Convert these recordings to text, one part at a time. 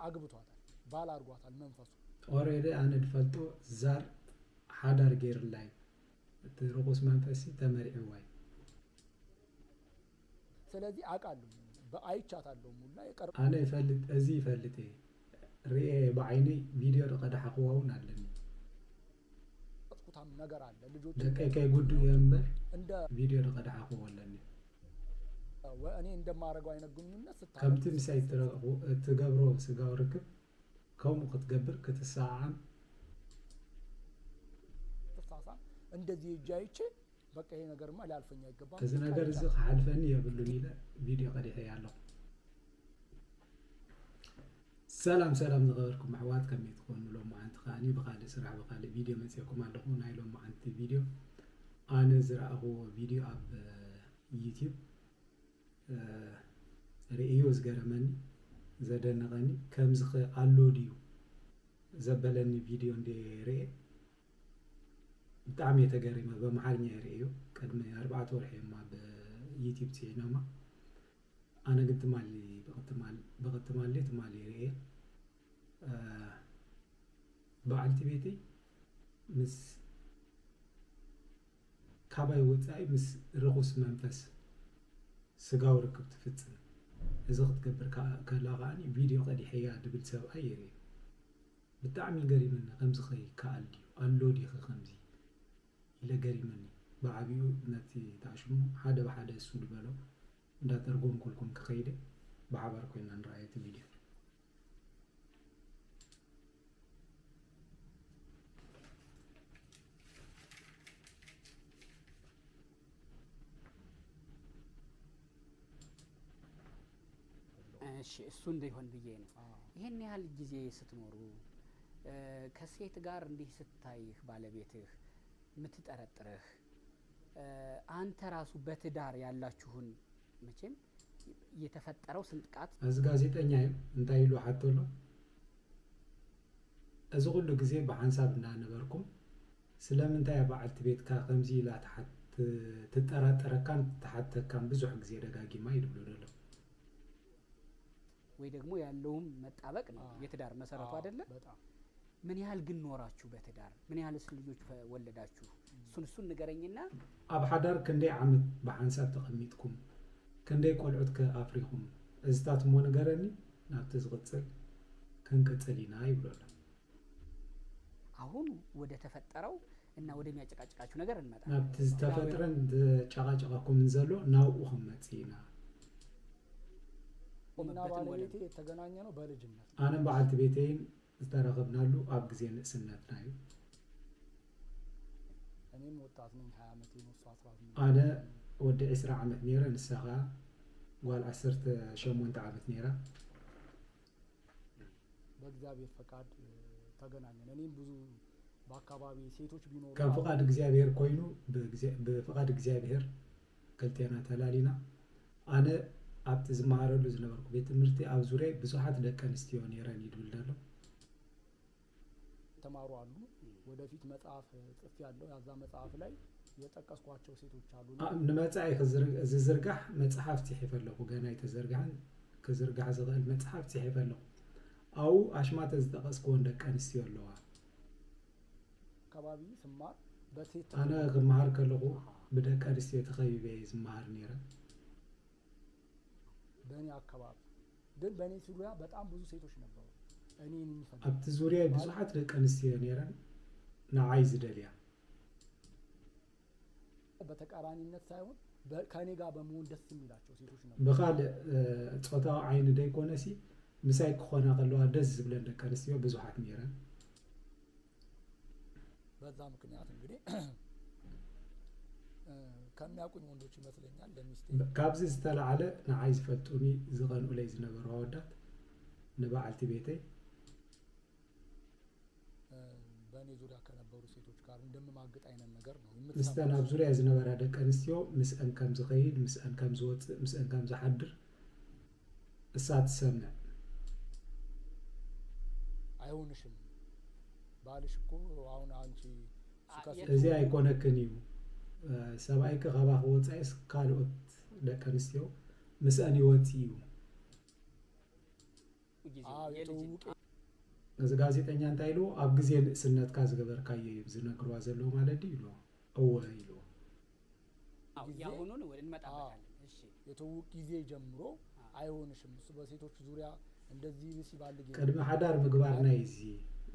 አግብቷታል ባል አርጓታል መንፈሱ ኦሬዲ አነ ድፈልጦ ዛር ሓዳር ገይርላይ ትርቁስ መንፈሲ ተመሪዕዋይ ስለዚህ አቃሉ በአይቻታለው ሙላ የቀር አነ ይፈልጥ እዚ ይፈልጥ ሪኤ በአይኔ ቪዲዮ ተቀዳሐዋውን አለኝ አጥቁታም ነገር አለ ልጆች ደቀቀይ ጉዱ የምበር እንደ ቪዲዮ ተቀዳሐዋለኝ ወእኔ እንደማረጋው አይነት ግንኙነት ስታረግ ከምትም ሳይትረቁ ትገብሮ ስጋው ርክብ ከውም ክትገብር ክትሳዓም ተሳሳ እንደዚህ እጃይቼ በቃ ይሄ ነገርማ ላልፈኛ ይገባል እዚ ነገር እዚ ሓልፈኒ የብሉን ኢለ ቪዲዮ ቀዲሐ ያለው ሰላም ሰላም ዝኸበርኩም ኣሕዋት ከመይ ትኾኑ ሎማ ኣንቲ ኸዓኒ ብኻልእ ስራሕ ብኻልእ ቪድዮ መፅአኩም ኣለኹ ናይ ሎማ ኣንቲ ቪድዮ ኣነ ዝረኣኽዎ ቪድዮ ኣብ ዩቲዩብ ርእዮ ዝገረመኒ ዘደነቐኒ ከምዚ ኣሎ ድዩ ዘበለኒ ቪድዮ እንድሪአ ብጣዕሚ የተገሪመ በመሓርኛ ይርእዮ ቅድሚ 4 ወርሒ እማ ብዩቲዩብ ፅዒኖማ ኣነ ግን ትማሊ ብቕትማሊ ትማሊ ይርእየ በዓልቲ ቤተይ ምስ ካባይ ወፃኢ ምስ ርኹስ መንፈስ ስጋው ርክብ ትፍፅም እዚ ክትገብር ከላ ከዓኒ ቪድዮ ቀዲሐያ ድብል ሰብኣይ የርእየ ብጣዕሚ ገሪመኒ ከምዚ ኸይከኣል ድዩ ኣሎ ዲኺ ከምዚ ኢለ ገሪመኒ ብዓብዩ ነቲ ተዓሽሙ ሓደ ብሓደ እሱ ድበሎ እንዳተርጎም ኩልኩም ክኸይደ ብሓባር ኮይና ንረኣየ እቲ ቪድዮ እሺ እሱ እንደይሆን ብዬ ነው ይሄን ያህል ጊዜ ስትኖሩ ከሴት ጋር እንዲህ ስታይህ ባለቤትህ ምትጠረጥርህ አንተ ራሱ በትዳር ያላችሁን መቼም የተፈጠረው ስንጥቃት እዚ ጋዜጠኛ እንታይ ኢሉ ሓቶሎ እዚ ሁሉ ግዜ በሓንሳብ እንዳነበርኩም ስለምንታይ በዓልቲ ቤትካ ከምዚ ኢላ ትጠራጠረካን ትሓተካን ብዙሕ ግዜ ደጋጊማ ይድብሉ ደሎ ወይ ደግሞ ያለውም መጣበቅ ነው የትዳር መሰረቱ አይደለ በጣም ምን ያህል ግን ኖራችሁ በትዳር ምን ያህልስ ልጆች ወለዳችሁ እሱን ንገረኝና ኣብ ሓዳር ክንደይ ዓመት በሓንሳብ ተቐሚጥኩም ክንደይ ቆልዑት ከኣፍሪኹም እዝታት እሞ ንገረኒ ናብቲ ዝቕፅል ክንቅፅል ኢና ይብሎሎ አሁን ወደ ተፈጠረው እና ወደሚያጨቃጭቃችሁ ነገር እንመጣ ናብቲ ዝተፈጥረን ጨቃጨቃኩም ዘሎ ናብኡ ክንመጽእ ኢና እና ባለቤቴ የተገናኘ ነው በልጅነት ኣነም በዓልቲ ቤተይን ዝተረኸብናሉ ኣብ ግዜ ንእስነትና እዩ እኔም ወጣት ነኝ 20 ዓመት ነው 18 ኣነ ወዲ 20 ዓመት ነይረ ንሳኻ ጓል 18 ዓመት ነይራ በእግዚአብሔር ፈቃድ ተገናኘን እኔም ብዙ በአካባቢ ሴቶች ቢኖሩ ከም ፍቃድ እግዚአብሔር ኮይኑ በፍቃድ እግዚአብሔር ከልቴና ተላሊና ኣነ ኣብቲ ዝመሃረሉ ዝነበርኩ ቤት ትምህርቲ ኣብ ዙርያ ብዙሓት ደቂ ኣንስትዮ ነይረን ይድብል ደሎ ተማሩ አሉ ወደፊት መጽሐፍ ጽፍ ያለው ያዛ መጽሐፍ ላይ የጠቀስኳቸው ሴቶች አሉ ንመጻኢ ዝዝርጋሕ መጽሐፍ ጽሒፈለኹ ገና የተዘርጋሕን ከዝርጋሕ ዝኽእል መጽሐፍ ጽሒፈለኹ ኣው ኣሽማተ ዝጠቀስክዎ ደቂ ኣንስትዮ ኣለዋ አካባቢ ስማር በሴት ኣነ ክመሃር ከለኹ ብደቂ ኣንስትዮ ተኸቢበ ዝመሃር ነይረ በእኔ አካባቢ ግን በእኔ ዙሪያ በጣም ብዙ ሴቶች ነበሩ እኔን የሚፈልጉ ኣብቲ ዙርያ ብዙሓት ደቂ ኣንስትዮ ነይረን ንዓይ ዝደልያ በተቃራኒነት ሳይሆን ከኔ ጋር በመሆን ደስ የሚላቸው ሴቶች ነበሩ ብኻልእ ጾታዊ ዓይኒ ደይኮነሲ ምሳይ ክኾና ከለዋ ደስ ዝብለን ደቂ ኣንስትዮ ብዙሓት ነይረን በዛ ምክንያት እንግዲህ ከሚያውቁኝ ወንዶች ይመስለኛል ለሚስቴ ካብዚ ዝተላዓለ ንዓይ ዝፈልጡኒ ዝቐንኡ ለይ ዝነበሩ ኣወዳት ንበዓልቲ ቤተይ በእኔ ዙሪያ ከነበሩ ሴቶች ጋር እንደምማግጥ አይነት ነገር ነው ምስተን ኣብ ዙርያ ዝነበራ ደቂ ኣንስትዮ ምስአን ከም ዝኸይድ ምስአን ከም ዝወፅእ ምስአን ከም ዝሓድር እሳ ትሰምዕ አይሆንሽም ባልሽ እኮ አሁን አንቺ እዚ ኣይኮነክን እዩ ሰብኣይ ከኸባ ክወፃኢስ ካልኦት ደቂ ኣንስትዮ ምስአን ይወፅእ እዩ ጊዜው የልጅ እዚ ጋዜጠኛ እንታይ ኢሉ ኣብ ግዜ ንእስነትካ ዝገበርካዮ እዩ ዝነግርዋ ዘሎ ማለት እዩ ኢሉ እወ ኢሉ ያሁኑን እንመጣበታለን። እሺ የትውውቅ ጊዜ ጀምሮ አይሆንሽም እሱ በሴቶች ዙሪያ እንደዚህ ሲባልግ ቅድመ ሓዳር ምግባር ናይ እዚ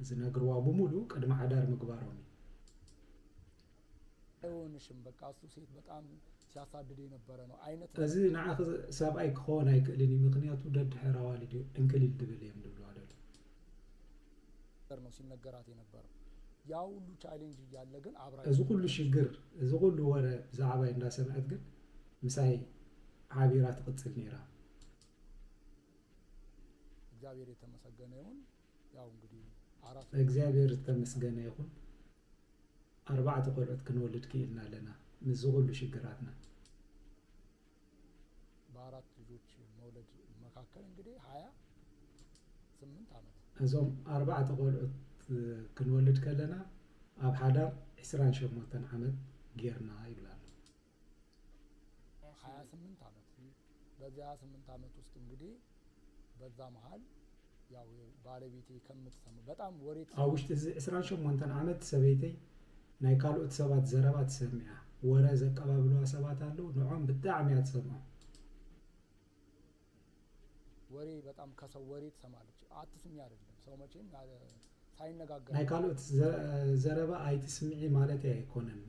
ዝነግርዋ በሙሉ ቅድመ ሓዳር ምግባር ነው አይሆንሽም በቃ እሱ ሴት በጣም ሲያሳድድ የነበረ ነው አይነት እዚ ንዓኽ ሰብኣይ ክኾን ኣይክእልን ምክንያቱ ደድሕር ኣዋሊድ እንክሊል ድብል እዮም ድብሉ አይደል ነው ሲነገራት የነበረው ያ ሁሉ ቻሌንጅ እያለ ግን አብራ እዚ ሁሉ ሽግር እዚ ሁሉ ወረ ዛዕባይ እንዳሰምዐት ግን ምሳይ ሓቢራ ትቅፅል ነይራ። እግዚአብሔር የተመሰገነ ይሁን። ያው እንግዲህ አራት እግዚአብሔር የተመስገነ ይሁን። 4 ቆልዑት ክንወልድ ክኢልና ኣለና ምዝ ሁሉ ሽግራትና በአራት ልጆች መውለድ መካከል እንግዲህ 28 ዓመት እዞም 4 ቆልዑት ክንወልድ ከለና ኣብ ሓዳር 28 ዓመት ጌርና ይብላል። 28 ዓመት በዚህ 28 ዓመት ውስጥ እንግዲህ በዛ መሃል ያው ባለቤቴ ከምትሰማ በጣም ወሬት ኣብ ውሽጢ 28 ዓመት ሰበይተይ ናይ ካልኦት ሰባት ዘረባ ትሰሚዓ ወረ ዘቀባብልዋ ሰባት ኣለው ንዖም ብጣዕሚ እያ ትሰምዖ ወሬ በጣም ከሰው ወሬ ትሰማለች አትስሚ አይደለም ሰው መቼም ሳይነጋገር ናይ ካልኦት ዘረባ ኣይትስምዒ ማለት ኣይኮነን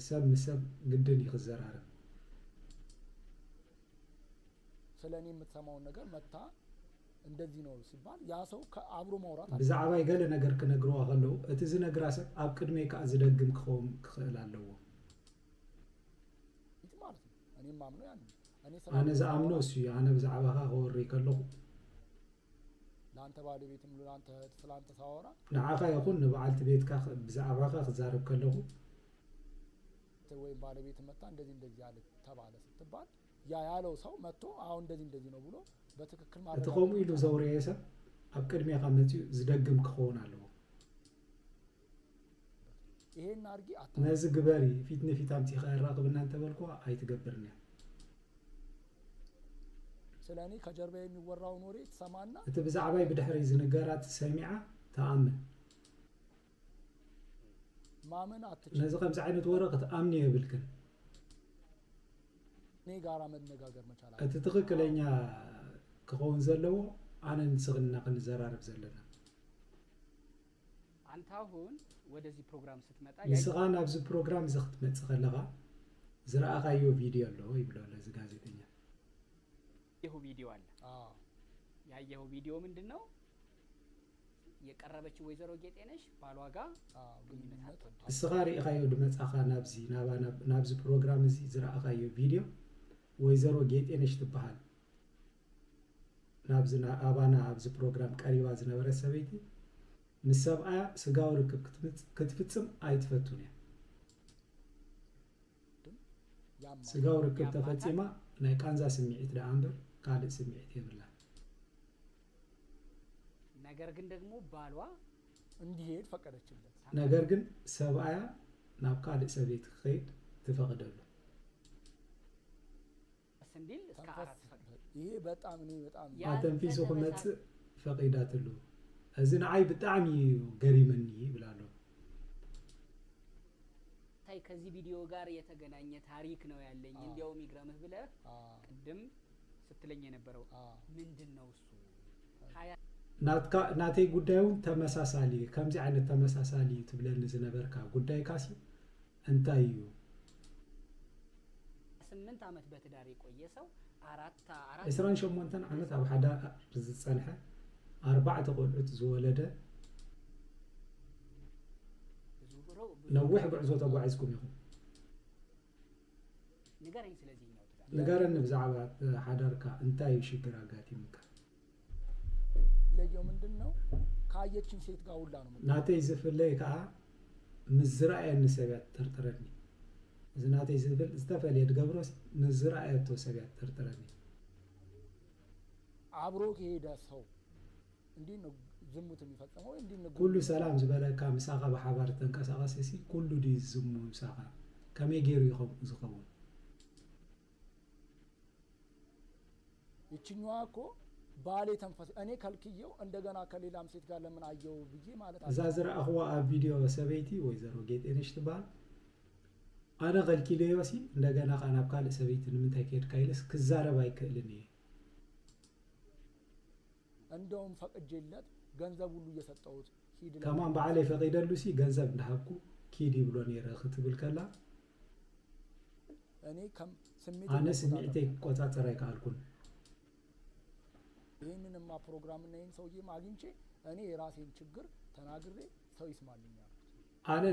ሰብ ምሰብ ግድን ይክዘራረብ ስለኔ የምትሰማውን ነገር መታ እንደዚህ ነው ሲባል ያ ሰው ከአብሮ ማውራት ብዛዕባይ ገለ ነገር ክነግርዋ ከለው እቲ ዝነግራ ሰብ ኣብ ቅድሜ ከዓ ዝደግም ክኸውን ክኽእል ኣለዎ ማለት ነው። እኔም ማምነው ያን ኣነ ዝኣምኖ እሱ እዩ ኣነ ብዛዕባኻ ክወሪ ከለኹ ለአንተ ባለቤትም ለአንተ ስላንተ ሳወራ ንዓኻ ይኹን ንበዓልቲ ቤትካ ብዛዕባኻ ክዛረብ ከለኹ ወይ ባለቤት መጣ እንደዚህ ያለ ተባለ ስትባል ያ ያለው ሰው መጥቶ አሁን እንደዚህ ነው ብሎ በትክክል ማለት እቲ ከምኡ ኢሉ ዘውርየ ሰብ ኣብ ቅድሜኻ መፅኡ ዝደግም ክኸውን ኣለዎ። ይሄን አርጊ ነዚ ግበሪ ፊት ንፊት ኣምፂኻ ይራኸብና እንተበልኳ ኣይትገብርን እያ ስለኔ ከጀርባ የሚወራው ወሬ ትሰማና እቲ ብዛዕባይ ብድሕሪ ዝንገራት ሰሚዓ ተኣምን ማመን አትችል ነዚ ከምዚ ዓይነት ወረ ክትኣምኒ የብልክን እኔ ጋራ መነጋገር መቻል እቲ ትክክለኛ ክኸውን ዘለዎ ኣነ ንስኽና ክንዘራረብ ዘለና አንተ አሁን ወደዚህ ፕሮግራም ስትመጣ ንስኻ ናብዚ ፕሮግራም እዚ ክትመፅእ ከለኻ ዝረኣኻዮ ቪድዮ ኣሎ ይብሎ ለዚ ጋዜጠኛ ይሁ ቪዲዮ አለ ያየው ቪዲዮ ምንድነው የቀረበችው ወይዘሮ ጌጤነሽ ባሏ ጋር ግንኙነት አጥቷል እስኻ ሪእኻዮ ድመጻኻ ናብዚ ፕሮግራም እዚ ዝረኣኻዮ ቪድዮ ወይዘሮ ጌጤነሽ ትበሃል ናብዚ ኣባና ኣብዚ ፕሮግራም ቀሪባ ዝነበረ ሰበይቲ ምስ ሰብኣያ ስጋዊ ርክብ ክትፍፅም ኣይትፈቱን እያ ስጋዊ ርክብ ተፈፂማ ናይ ቃንዛ ስምዒት ደኣ እምበር ካልእ ስምዒት የብላ ነገር ግን ደግሞ ባሏ እንዲሄድ ፈቀደችለት ነገር ግን ሰብኣያ ናብ ካልእ ሰበይት ክኸይድ ትፈቅደሉ እንዲል እስከ 4 ፈቅደ ይሄ በጣም ኣተንፊሱ ክመፅእ ፈቂዳትሉ እዚ ንዓይ ብጣዕሚ ገሪመኒ ይብላሉ ታይ ከዚህ ቪዲዮ ጋር የተገናኘ ታሪክ ነው ያለኝ እንዲያውም ይግረምህ ብለህ ቅድም ስትለኝ የነበረው ምንድነው እሱ ናተይ ጉዳዩን ተመሳሳሊ ከምዚ ዓይነት ተመሳሳሊ ትብለኒ ዝነበርካ ጉዳይ ካሲ እንታይ እዩ 8 ዓመት በትዳር የቆየ ሰው 28 ዓመት ኣብ ሓዳር ዝጸንሐ 4 ቆልዑት ዝወለደ ነዊሕ ጉዕዞ ተጓዒዝኩም ኢኹም ንገረኝ ስለዚህ ነው ንገረኒ ብዛዕባ ሓዳርካ እንታይ ሽግር ኣጋጢምካ ለየው ምንድነው ካየችን ሴት ጋር ሁላ ነው ናተይ ዝፍለይ ከዓ ምዝራእየኒ ሰብያት ጠርጥረኒ እዚ ናተይ ዝብል ዝተፈልየ ድገብሮስ ምዝራእየቶ ሰብያት ጠርጥረኒ አብሮ ከሄደ ሰው እንዲህ ነው ዝሙት የሚፈጸመው እንዲህ ነው ኩሉ ሰላም ዝበለካ ምሳኻ በሓባር ተንቀሳቀስ ሲ ኩሉ ዲ ዝሙ ምሳኻ ከመይ ገይሩ ይኸም ዝኸውን ይችኛዋ እኮ بالي تنفس أنا كالكيو عندنا كليلام سيت قال من عيو بيجي مالت زازر أخوة فيديو سبيتي ويزرو جيت إنش تبال أنا قال كيلو يوسي عندنا أنا بقال سبيتي من تأكيد كايلس كزارة بايك لني عندهم فق الجلد جنزب ولو يسطوت كمان بعلي فقيد لوسي جنزب نحبكو كيدي بلوني رخت بالكلا أنا كم سميت أنا سمعتك قطعت رايك على ይሄንን ማ ፕሮግራም እና ይሄን ሰውዬ ማግኝቼ እኔ የራሴን ችግር ተናግሬ ሰው ይስማልኝ አልኩት أنا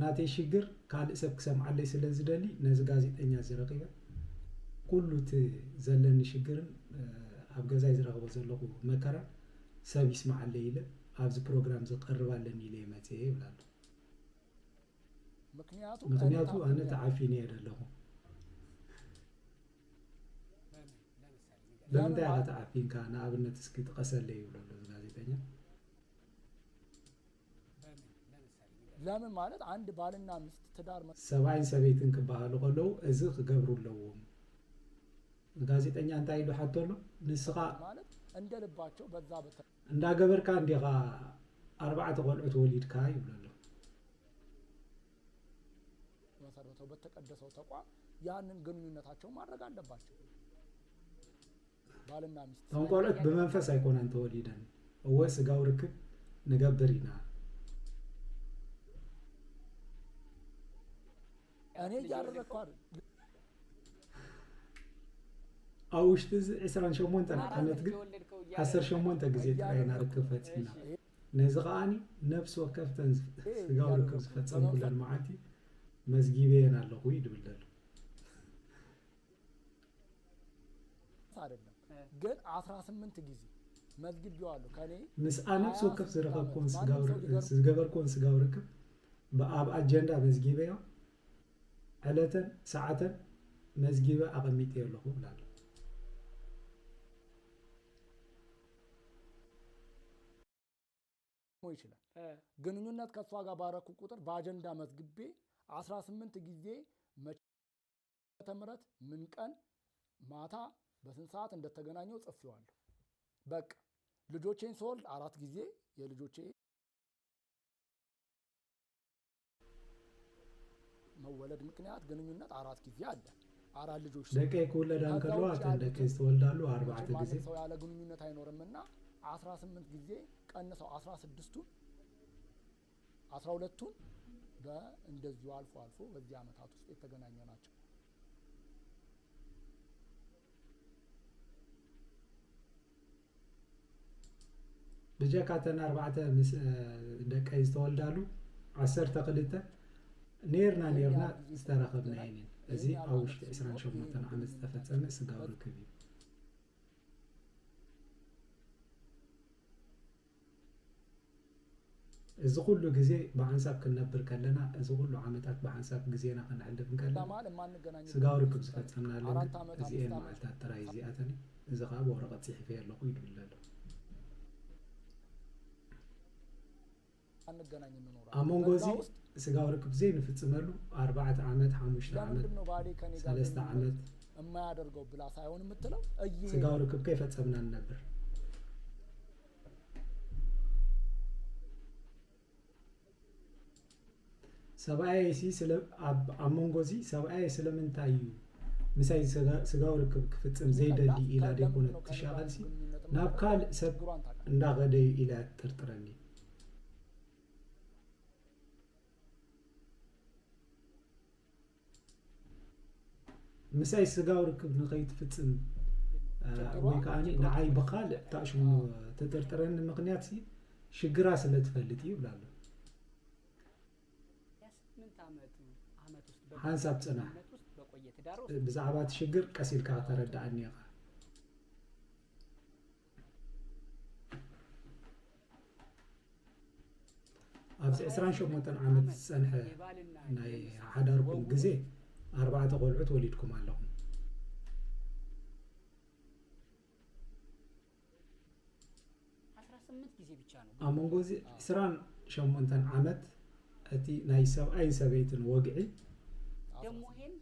ناتي شجر قال إسبك سمع علي سلزدلي ناس ጋዜጠኛ زرقية كله تزلني شجر أبغى زي زرقة وزلقه مكرا سب يسمع علي له هذا البرنامج زقرب علني ليه متى ولا مكنياتو أنا تعافيني هذا له لمن ده تعافين كان أبغى نتسكت قصر ليه ولا ጋዜጠኛ ለምን ማለት አንድ ባልና ሚስት ትዳር ሰባይን ሰቤትን ከባህሉ ቀለው እዚህ ገብሩለውም ጋዜጠኛ እንታይ ኢሉ ሓቶሎ ንስኻ ማለት እንደ ልባቸው በዛ በተ እንዳገበርካ እንዲኻ አርባዕተ ቆልዑት ወሊድካ ይብለሎ መሰረተው በተቀደሰው ተቋም ያንን ግንኙነታቸው ማድረግ አለባቸው ባልና ሚስት ተንቆልዑት በመንፈስ አይኮናን ተወሊደን ወስ ጋው ርክብ ንገብሪና أنا جارك قار أوش تز إسران شومون تنا كانت حسر شومون تجزيت عين ركفت هنا نزغاني نفس وكف تنز سجاو ركف فتسام كل المعاتي مزجيبين على قويد بالدل صارنا قل 18 تجزي مزجيب جوالو كاني مسألة نفس وكف زرقة كون سجاو ركف بأب أجندة مزجيبين علةً ساعةً مزجيبة أقميتي له بلاد مو يشلا جنونات كسواجا باركو كتر باجندا مزجبي 18 ጊዜ ተመረተ ምን ቀን ማታ በስንት ሰዓት እንደተገናኘው ጽፌዋለሁ በቃ ልጆቼን ሶልድ 4 ጊዜ የልጆቼ መወለድ ምክንያት ግንኙነት 4 ጊዜ አለ 4 ልጆች ለቀይ ከወለዳን ከሏት እንደከስ ተወልዳሉ 4 ጊዜ ሰው ያለ ግንኙነት አይኖርምና 18 ጊዜ ቀንሰው 16ቱን 12ቱን በእንደዚሁ አልፎ አልፎ በዚህ አመታት ውስጥ የተገናኙ ናቸው በጀካተና 4 እንደቀይ ተወልዳሉ 10 ተቀልተ نيرنا استراقبنا يعني زي أوش إسران شوف مثلا عم استفتنا سجاور كبير إذا كله جزء بعنساب كنا بركلنا إذا كله عمتات بعنساب جزينا خلنا حلف نكلم سجاور كبير استفتنا لنا زي ما قلت ترى زي أتني إذا غاب ورقة صحي فيها الله قيد ولا لا أمون جوزي سجاور كبزين في تسمرلو 4 عامات 5 عامات 3 عامات ما يدرجوا بلا سايون متلو سجاور كب كيف تسمنا النبر سبعي سي سلم أمون جوزي سبعي سلم انتايو مساي سجاور كب كفتم زيد اللي إلى ديكون تشغل سي نابكال سب نغدي إلى ترترني مساي سجاور كب نقيت فتن ويكاني نعاي بقال تاشو تترترن مقنياتي شجراس اللي تفلتي ولا لا حسب سنة بزعبات شجر كسيل كاترد عني أبز إسران شوف متن عمد سنة ناي حداركم جزء 4 قلعت وليدكم علىهم أمونغوزي إسران شمونتن عمد أتي نايسو أي سبيتن وقعي دموهن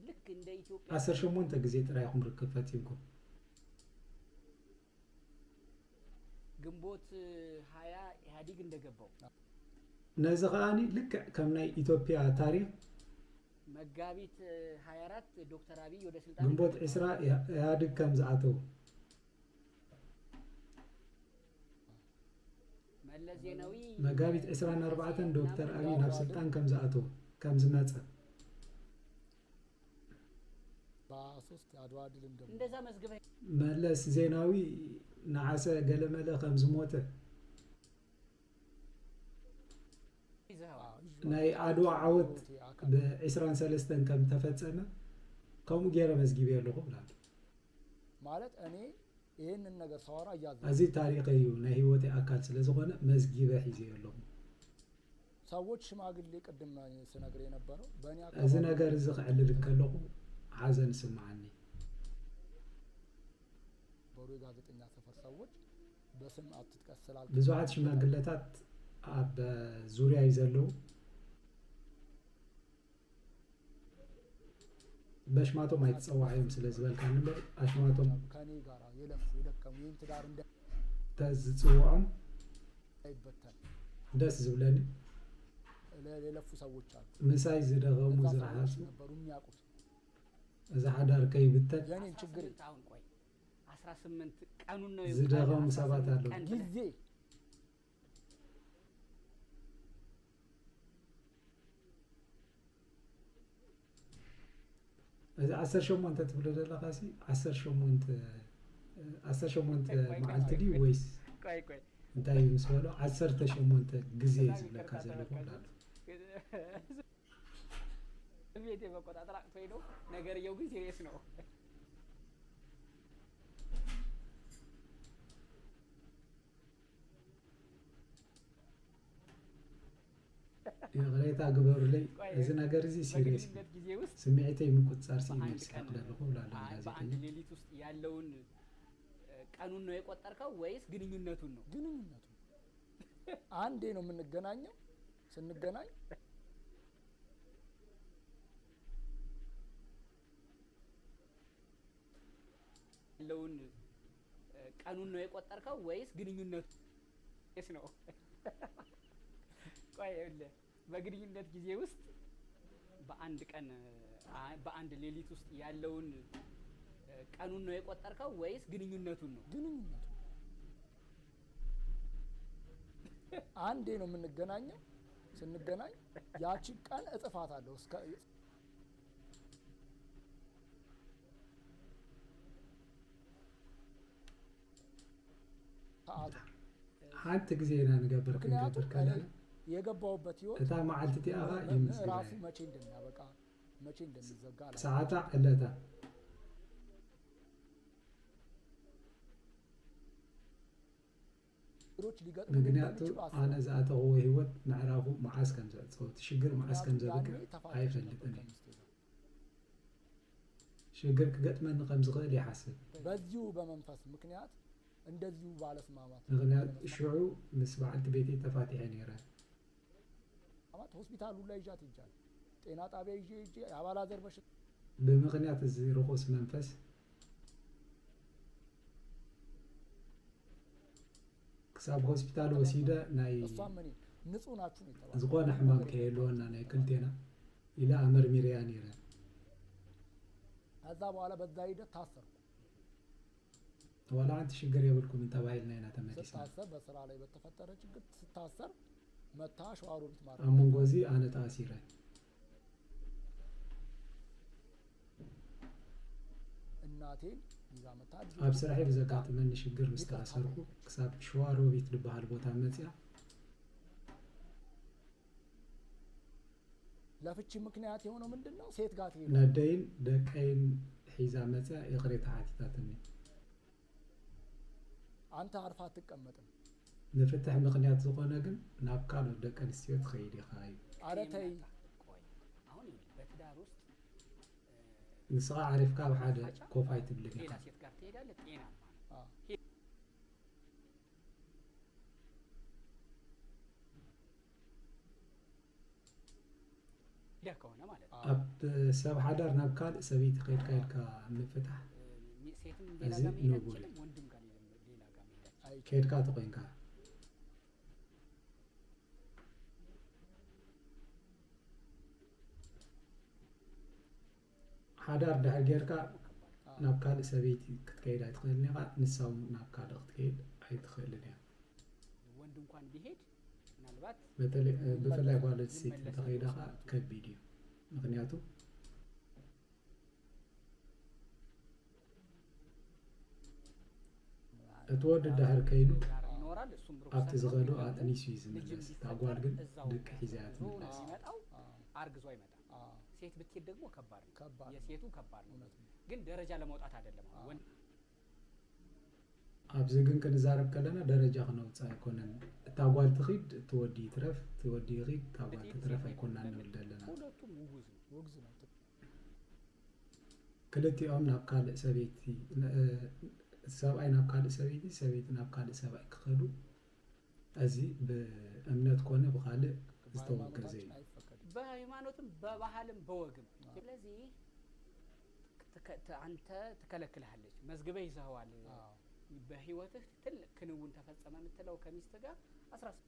لك إن دا إثيوبيا أسر شمونتا جزيت رايحهم ركفتينكم ግንቦት 20 ኢህአዴግ እንደገባው ነዘኻኒ ልክ ከምናይ ኢትዮጵያ ታሪክ መጋቢት 24 ዶክተር አብይ ወደ ስልጣን ግንቦት 10 ኢህአዴግ ከም ዝኣተው መለስ ዜናዊ መጋቢት 24 ዶክተር አብይ ናብ ስልጣን ከም ዝኣተው ከም ዝመጸ በ3 አድዋ ድል እንደዛ መዝገበ መለስ ዜናዊ ነዓሰ ገለመለ ከም ዝሞተ ናይ አድዋ ዓወት ብ23 ከም ተፈጸመ ከምኡ ገይረ መዝጊብ ያለሁ ብላል ማለት እኔ ይሄንን ነገር ሳወራ ያዘ እዚ ታሪክ እዩ ናይ ህይወቴ አካል ስለዝኾነ መዝጊበ ሒዜ ያለሁ ሰዎች ሽማግሌ ቅድም ስነግር የነበረው በእኔ አካል እዚ ነገር እዚ ክዕልል ከለኹ ሐዘን ስማዓኒ በሩ ጋዜጠኛ ሰፈር ሰዎች በስም አትጥቀስ ስላል ብዙሓት ሽማግሌታት ኣብ ዙርያ ይዘለው በሽማቶም አይተጸዋዕዮም ስለዝበልካ ነበር አሽማቶም ከኔ ጋራ የለፉ የደከሙ ይህን ትዳር እንደ ተዝጽዋዕም አይበተን ደስ ዝብለኒ የለፉ ሰዎች አሉ ምሳይ ዝደገሙ ዝራሃሱ ነበሩ የሚያውቁት እዛ ሐዳር ከይብተን የኔ ችግር ታውን ቆይ 18 ቀኑን ነው ዝደገሙ ሰባት አሉ ጊዜ እዚ 18 ትብሎ ዘለኻሲ 18 መዓልቲ ዲ ወይስ ቆይ እንታይ ይመስሎ 18 ጊዜ ዝብለካ ዘለኹ ብላሉ ቤቴ በቆጣጠር አቅቶኝ ነው ነገርየው ግን ሲሪየስ ነው የግሬታ ግበሩለይ እዚ ነገር እዚ ሲሪየስ ስሚዕተይ ምቁጻር ሲሪየስ አቅለለሁ ብላሉ በአንድ ሌሊት ውስጥ ያለውን ቀኑን ነው የቆጠርከው ወይስ ግንኙነቱን ነው ግንኙነቱን አንዴ ነው የምንገናኘው ስንገናኝ ያለውን ቀኑን ነው የቆጠርከው ወይስ ግንኙነቱ ነው ቆይ በግንኙነት ጊዜ ውስጥ በአንድ ቀን በአንድ ሌሊት ውስጥ ያለውን ቀኑን ነው የቆጠርከው ወይስ ግንኙነቱን ነው ግንኙነቱን አንዴ ነው የምንገናኘው ስንገናኝ ያቺ ቀን እጥፋታለሁ እስከ ሰዓቱ አንተ ጊዜ ንገብር ከለለ የገባውበት ይወት እታ ማዓልቲ ቲአኻ ይምስል ራሱ መቼ እንደሚያበቃ መቼ እንደሚዘጋ አላ ሰዓታ ዕለታ ሮች ሊገጥሙ ምክንያቱ አነ ዘአተው ህይወት ምዕራፉ ማዓስ ከም ዘጽው ትሽግር ማዓስ ከም ዘበቅ አይፈልጥን ሽግር ከገጥመን ከም ዝኽእል ይሐስብ በዚሁ በመንፈስ ምክንያት እንደዚሁ ባለስማማት ምክንያት ሽዑ ምስ በዓልቲ ቤቴ ተፋቲሐ ነይረ አማት ሆስፒታሉ ላይ ጃት ይጃል ጤና ጣቢያ ይጄ አባላዘር በሽታ በምክንያት እዚ ርኩስ መንፈስ ክሳብ ሆስፒታል ወሲደ ናይ እሷም እኔ ንጹህ ናችሁ ነው የተባለው ዝቆነ ሕማም ከየለውና ናይ ክልቴና ኢላ አመርሚሪያ ነይረ ከዛ በኋላ በዛ ሂደት ታሰርኩ ወላ አንተ ችግር የብልኩም ተባይልና እና ተመልሰ ስታሰር በስራ ላይ በተፈጠረ ችግር ስታሰር መታ ሸዋሮቢት ማለት አሞንጎዚ አነ ታሲረ እናቴን ይዛ መታ ኣብ ስራሒ ብዘጋጥመኒ ሽግር ምስ ተኣሰርኩ ክሳብ ሸዋሮቢት ዝበሃል ቦታ መፅያ ለፍቺ ምክንያት የሆነው ምንድነው ሴት ጋር ትሄድ ነደይን ደቀይን ሒዛ መፅያ የቅሬታ ሓቲታትኒ አንተ አርፋ አትቀመጥም ንፍትሕ ምክንያት ዝኾነ ግን ናብ ካልኦት ደቂ ኣንስትዮ ትኸይድ ኢኻ እዩ ኧረ ተይ አሁን በትዳር ውስጥ ንስኻ ዓሪፍካ ብሓደ ኮፋይ ትብል ኢኻ ሌላ ሴት ጋር ትሄዳለህ ጤና ከሆነ ማለት ነው ኣብ ሰብ ሓዳር ናብ ካልእ ሰበይቲ ከይድካ ምፍታሕ ሴትም ሌላ ጋር መሄድ አይችልም ወንድም ጋር ሌላ ጋር መሄድ كيدك تقينك حدار دحر جيرك ناب كالي سبيتي كتكيد አይትخيلني ንሳው ናብ ካልእ ክትከይድ አይትخيልን እያ ወንድ እንኳን ቢሄድ ምናልባት በተለይ ጓለች ሴት ተኸይዳ ከቢድ እዩ ምክንያቱ እትወድ ዳህር ከይዱ ይኖራል እሱም ብሩክ ኣብቲ ዝኸዱ ኣጥኒሱ እዩ ዝመለስ ታጓል ግን ደቂ ሒዛያት ዝመለስ ሲመጣው አርግዞ አይመጣም ሴት ብትሄድ ደግሞ ከባድ ነው የሴቱ ከባድ ነው ግን ደረጃ ለመውጣት አይደለም ወንድ ኣብዚ ግን ክንዛረብ ከለና ደረጃ ክነውፃ ኣይኮነን ታጓል ትኺድ ትወዲ ትረፍ ትወዲ ይኺድ ታጓል ትረፍ ኣይኮንና ንብል ዘለና ሁለቱም ውግዝ ነው ክልቲኦም ናብ ካልእ ሰበይቲ ሰብኣይ ናብ ካልእ ሰበይቲ ሰበይቲ ናብ ካልእ ሰብኣይ ክኸዱ እዚ ብእምነት ኮነ ብካልእ ዝተወገዘ እዩ በሃይማኖትም በባህልም በወግም ስለዚህ አንተ ትከለክልሃለች መዝግበህ ይዘኸዋል በህይወትህ ትልቅ ክንውን ተፈጸመ የምትለው ከሚስት ጋር 18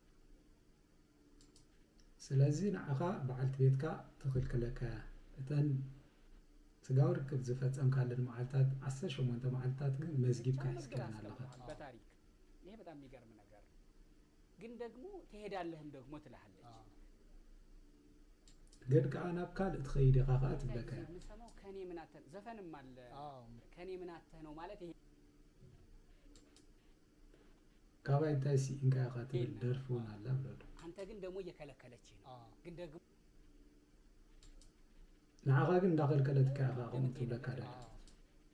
ስለዚህ ንዓኻ በዓልቲ ቤትካ ትኽልክለካ እተን ስጋው ርክብ ዝፈጸም ካለን መዓልታት 18 መዓልታት ግን መዝጊብካ ሒዝከና ኣለኻ በታሪክ ይሄ በጣም የሚገርም ነገር ግን ደግሞ ትሄዳለህም ደግሞ ትልሃለች ግን ከአናብ ካልእ ትኸይድ ኢኻ ኸኣ ትብለካ የምሰማው ከኔ ምን አተ ዘፈንም አለ ከኔ ምን አተ ነው ማለት ይሄ ካባይ እንታይ ሲኢንካ ኢኻ ትብል ደርፉን አለ ብለዱ አንተ ግን ደግሞ እየከለከለች ነው ግን ደግሞ ንዓኻ ግን እንዳኸልከለትካ ኢኻ ከምኡ ትብለካ አይደለም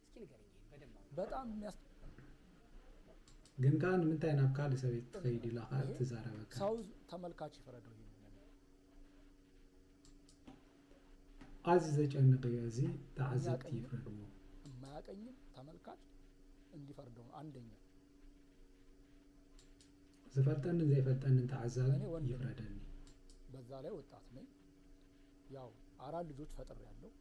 እስኪ ንገረኝ በደንብ በጣም ግን ካን ምንታይ ናብ ካልእ ሰበይት ትኸይድ ኢላ ኸኣ ትዛረበካ ሰው ተመልካች ይፈረደው አዚ ዘጨንቅ እዚ ተዓዘብቲ ይፍረድዎ የማያቀኝም ተመልካች እንዲፈርደው አንደኛ ዝፈልጠንን ዘይፈልጠንን ተዓዛቢ ይፍረደኒ በዛ ላይ ወጣት ነኝ ያው አራት ልጆች ፈጥር ያለው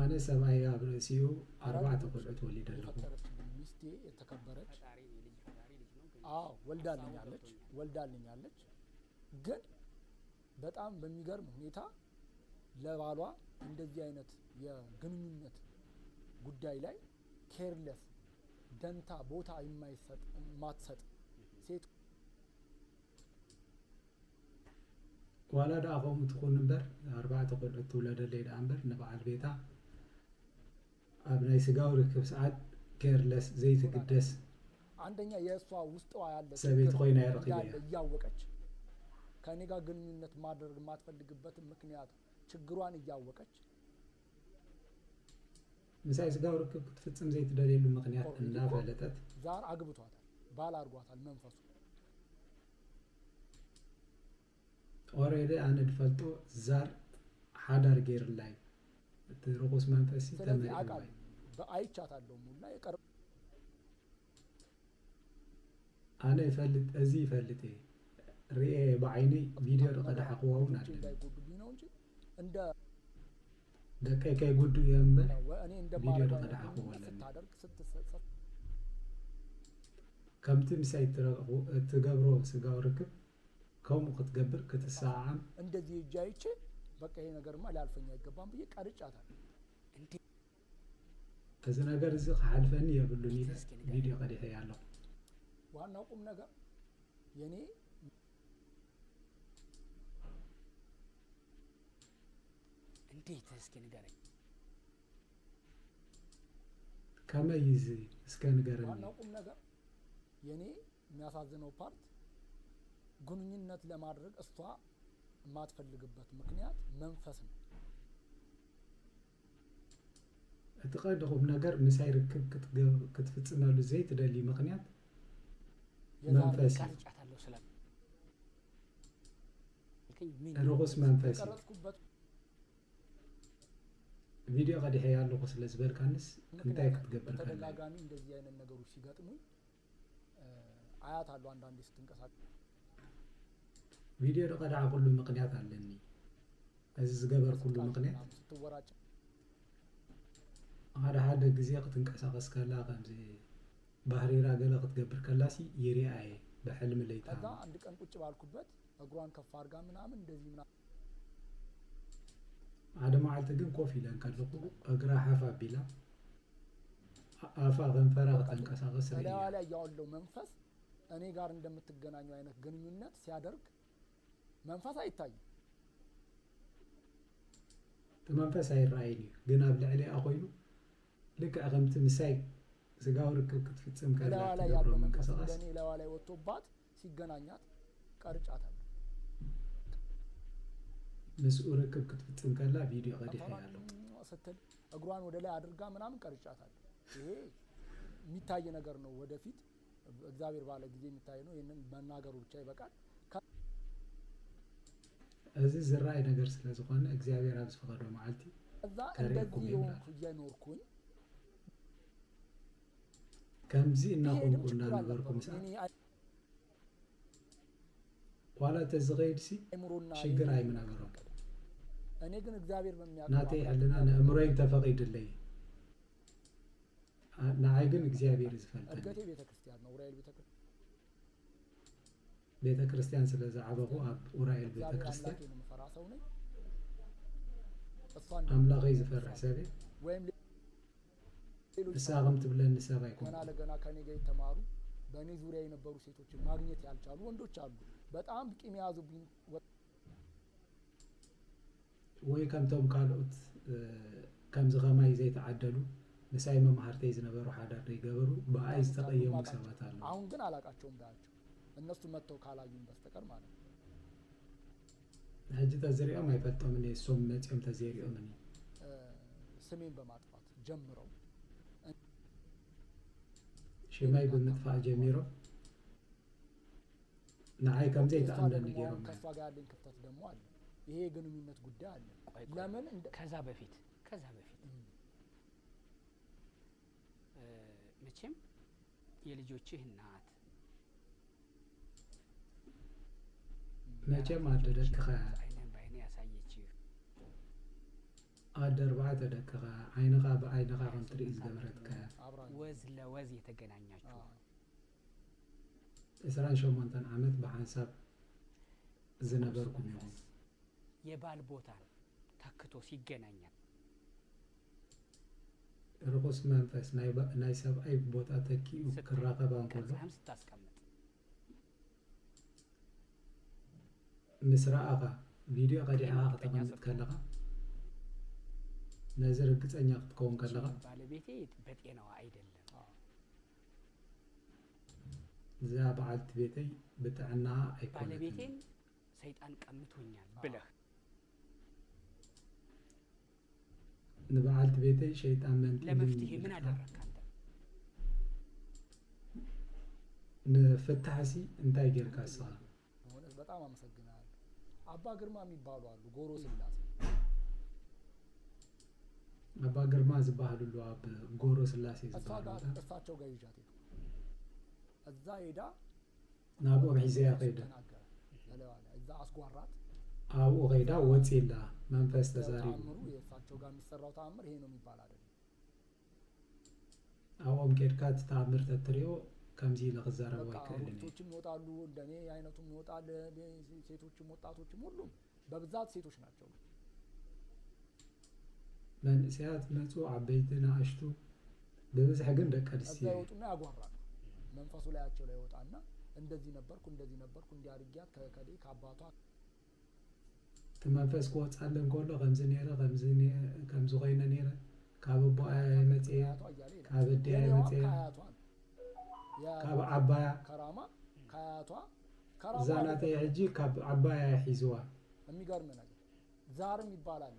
አነ ሰብአይ አብረሲዩ 4 ቆልዑት ወሊደለሁ ሚስቴ የተከበረች ወልዳልኛለች ግን በጣም በሚገርም ሁኔታ ለባሏ እንደዚህ አይነት የግንኙነት ጉዳይ ላይ ኬርለስ ደንታ ቦታ ማትሰጥ ሴት ወላዳ አቆም ትኩን ነበር 4 ቆልዑት ትውለደለይ ዳንበር ንበዓል ቤታ አብናይ ስጋው ርክብ ሰዓት ኬርለስ ዘይትግደስ አንደኛ የእሷ ውስጥዋ ያለ ሰቤት ኮይና ያረክያ ያወቀች ከኔ ጋር ግንኙነት ማድረግ ማትፈልግበት ምክንያት ችግሯን ያወቀች ምሳይ ስጋው ርክብ ክትፍጽም ዘይትደለሉ ምክንያት እንዳፈለጠት ዛር አግብቷታል ባል አርጓታል መንፈሱ ኦሬዲ አነ ድፈልጦ ዛር ሓዳር ገይር ላይ ትርቁስ መንፈሲ ተመሪ በአይቻታለሁ ሙላ የቀር أنا يفلت أزي فلت رئي بعيني فيديو قد حقوه ونادم عند دكاي كاي قدو يمبر فيديو قد حقوه ولا كم تمسي تقبرو سقاو ركب كم قتقبر كتساعم عند ذي جايتش بقى هنا قرما لا الفنيا يقبان بيك أرجعها إذا نقدر زق حلفني يقولوني فيديو قد يحيالله ዋናው ቁም ነገር የኔ እንዴት እስኪ ንገረኝ ከመይዝ እስከ ንገረኝ ዋናው ቁም ነገር የኔ የሚያሳዝነው ፓርት ግንኙነት ለማድረግ እሷ የማትፈልግበት ምክንያት መንፈስ ነው እትቀደቁም ነገር ምሳይ ርክብ ክትፍጽማሉ ዘይት ደሊ ምክንያት መንፈስ ርኩስ መንፈስ ቪዲዮ قد يحيالو ስለዚ በልካንስ እንታይ ክትገብር ካለ ተደጋጋሚ እንደዚህ አይነት ነገሮች ሲገጥሙ አያት አሉ አንዳንዴ ስትንቀሳቀስ ቪዲዮ قد አቁሉ ምክንያት አለኒ እዚ ዝገበር ኩሉ ምክንያት ስትወራጭ ሓደ ግዜ ክትንቀሳቀስ ከላ ከምዚ ባህሪራ ገለ ክትገብር ከላሲ ይሪአየ በሕልም ለይታ ከዛ አንድ ቀን ቁጭ ባልኩበት እግሯን ከፍ አድርጋ ምናምን እንደዚህ ምናምን ሓደ መዓልቲ ግን ኮፍ ኢለን ከለኹ እግራ ሓፍ አቢላ አፋ ከንፈራ ክትንቀሳቀስ ሪያ ላይ ያለው መንፈስ እኔ ጋር እንደምትገናኙ አይነት ግንኙነት ሲያደርግ መንፈስ አይታይም። መንፈስ አይራይኒ ግን ኣብ ልዕሊ አቆይኑ ልክ አቀምት ምሳይ ስጋው ርክብ ክትፍጽም ከላ ላይ ያለው መንፈስ እንደኔ ለዋ ላይ ወጥቶባት ሲገናኛት ቀርጫታል። መስኡ ርክብ ክትፍጽም ከላ ቪዲዮ ቀዲህ ያለው ስትል እግሯን ወደ ላይ አድርጋ ምናምን ቀርጫታል። ይሄ የሚታይ ነገር ነው። ወደፊት እግዚአብሔር ባለ ጊዜ የሚታይ ነው። ይሄንን መናገሩ ብቻ ይበቃል። እዚህ ዝራይ ነገር ስለዝኾነ እግዚአብሔር አብዝ ፈቀዶ ማዓልቲ እዛ እንደዚህ የሆንኩ እየኖርኩኝ ከምዚ እናቆምኩና ነበርኩም ሰዓት ኋላ ተዝኸይድሲ ችግር አይምነበረው እኔ ግን እግዚአብሔር በሚያውቀው ናቴ ያለና አእምሮዬን ተፈቅድልኝ ናአይ ግን እግዚአብሔር ይዝፈልጥ እርገቴ ቤተክርስቲያን ነው። ኡራኤል ቤተክርስቲያን ስለዛ አበቁ አብ ኡራኤል ቤተክርስቲያን ፈራሰው ነኝ አምላክ ይዝፈርሕ ሰበ ወይም እሳቀም ትብለን ሰባይ ገና ለገና ከኔ ጋር የተማሩ በእኔ ዙሪያ የነበሩ ሴቶችን ማግኘት ያልቻሉ ወንዶች አሉ። በጣም ቂም ያዙብኝ ወይ ከምቶም ካልኦት ከምዚ ከማይ ዘይተዓደሉ ምሳይ መማህርተይ ዝነበሩ ሓዳር ይገበሩ በአይ ዝተቀየሙ ሰባት አሉ። አሁን ግን አላቃቸውም ባያቸው እነሱ መተው ካላዩን በስተቀር ማለት ነው። ሕጂ ተዘሪኦም አይፈልጦምን እሶም መጽኦም ተዘሪኦምን ስሜን በማጥፋት ጀምረው ሽማይ በመጥፋት ጀምሮ ናአይ ከምዚ ተአምነን ገይሮም ከሷ ጋር ያለኝ ክፍተት ደግሞ አለ። ይሄ ግንኙነት ጉዳይ አለ። ለምን ከዛ በፊት መቼም የልጆችህ እናት መቼም አደረክኸ አይነን ባይኔ ያሳየችህ አደርባዕተ ደክኸ አይንኻ በአይንኻ ከምትርኢ ዝገበረትከ ወዝ ለወዝ የተገናኛችሁ 28 ዓመት በሐሳብ ዝነበርኩም ይሁን የባል ቦታን ተክቶ ሲገናኛል ርኩስ መንፈስ ናይ ሰብአይ ቦታ ተኪኡ ክራኸባን ከሎ ስታስቀምጥ ምስራአኻ ቪዲዮ ቀዲኻ ከተቀምጥ ከለኻ ነዚ ርግፀኛ ክትከውን ከለኻ ባለቤቴ በጤናዋ አይደለም እዛ በዓልቲ ቤተይ ብጥዕና አይኮነትም ባለቤቴን ሰይጣን ቀምቶኛል ብለህ ንበዓልቲ ቤተይ ሸይጣን መንጥ ለመፍትሄ ምን አደረግክ አንተ? ንፍታሕሲ እንታይ ጌርካ እስኻ? በጣም አመሰግናለሁ። አባ ግርማ የሚባሉ አሉ ጎሮ ስላሴ አባ ግርማ ዝበሃሉሉ አብ ጎሮ ስላሴ ዝበሃሉ እሳቸው ጋር ይዣት ሄድኩ። እዛ ሄዳ ናብኡ ሒዘያ ኸይደ እዛ አስጓራት አብኡ ኸይዳ ወፂላ መንፈስ ተዛሪቡ የእሳቸው ጋር የሚሰራው ተአምር ይሄ ነው የሚባል አይደለም። አሁን ኬድካ ተአምር ተትሪዮ ከምዚ ለኸዛረባ ይከልኒ ሴቶችም ይወጣሉ እንደኔ አይነቱም ይወጣል። ሴቶችም ወጣቶችም ሁሉም በብዛት ሴቶች ናቸው። መንእስያት መፁ ዓበይትና አሽቱ በብዝሕ ግን ደቂ አንስትዮ ይወጡና ያጓራሉ። መንፈሱ ላያቸው ላይ ይወጣና እንደዚህ ነበርኩ እንዲያርጊያት ከከሌ ከአባቷ ተመንፈስ ቆጻለን ኮሎ ከምዚ ነረ ከምዚ ኮይነ ነረ ካብ አባያ መጽያ ካብ ደያ መጽያ ካብ አባያ ከራማ ካያቷ ዛናተ ያጂ ካብ አባያ ሒዝዋ የሚገርም ነገር ዛርም ይባላል።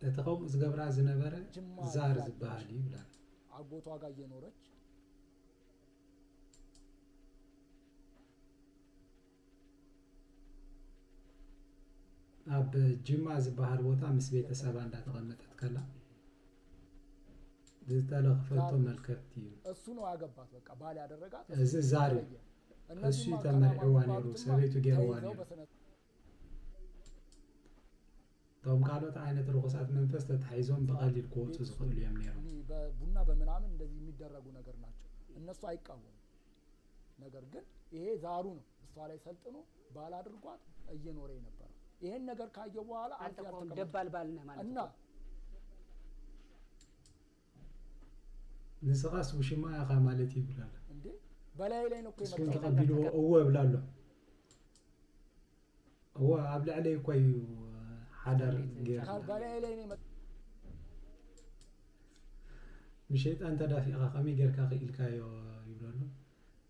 ተተኸው ዝገብራ ዝነበረ ዛር ዝበሃል ይብላል። አጎቷ ጋር እየኖረች አብ ጅማ ዝበሃል ቦታ ምስ ቤተሰባ እንዳተቀመጠት ከላ ዝተለኽፈቶ መልከት እዩ እሱ ነው ያገባት። በቃ ባል ያደረጋት እዚ ዛር እሱ ተመርዕዋ ነይሩ ሰበይቱ ገይርዋ ነይሩ توم قالت عينة رخصات منفس تتحيزون بقليل كوتو زخلوا يوم نيرو ቡና በምናምን እንደዚህ የሚደረጉ ነገር ናቸው እነሱ አይቃወሙ ነገር ግን ይሄ ዛሩ ነው እሷ ላይ ሰልጥኖ ባል አድርጓት እየኖረ ነበር ይሄን ነገር ካየ በኋላ አንተ እኮ ደባል ባል ነህ ማለት እና ንስኻስ ውሽማ ያኻ ማለት ይብላል እንዴ በላይ ላይ ነው እኮ እሱን ተቀብሎ እወ ብላለሁ هو قبل عليه كوي حدر غير በላይ ላይ ነው مشيت أنت دافع قامي غير كاخي إلكايو يبلالو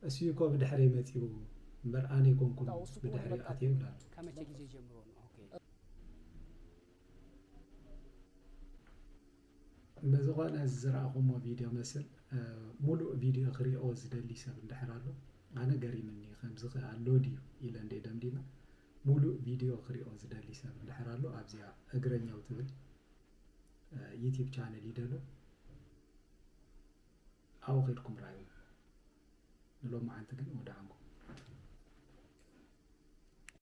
أسيكو بدحري متيو براني كونكم بدحري أتيو لا ከመቼ ጊዜ ጀምሮ ነው ኦኬ بزغان الزرعهم فيديو مثل ملو فيديو خريئو زدلي سب دحرالو أنا قري مني خمسة اللوديو إلى ندي دمدينا ملو فيديو خريئو زدلي سب دحرالو أبزيا أقرنيا وتبل يوتيوب channel يدلو أو غيركم رأيو نلو ما أنت كن ودعمكم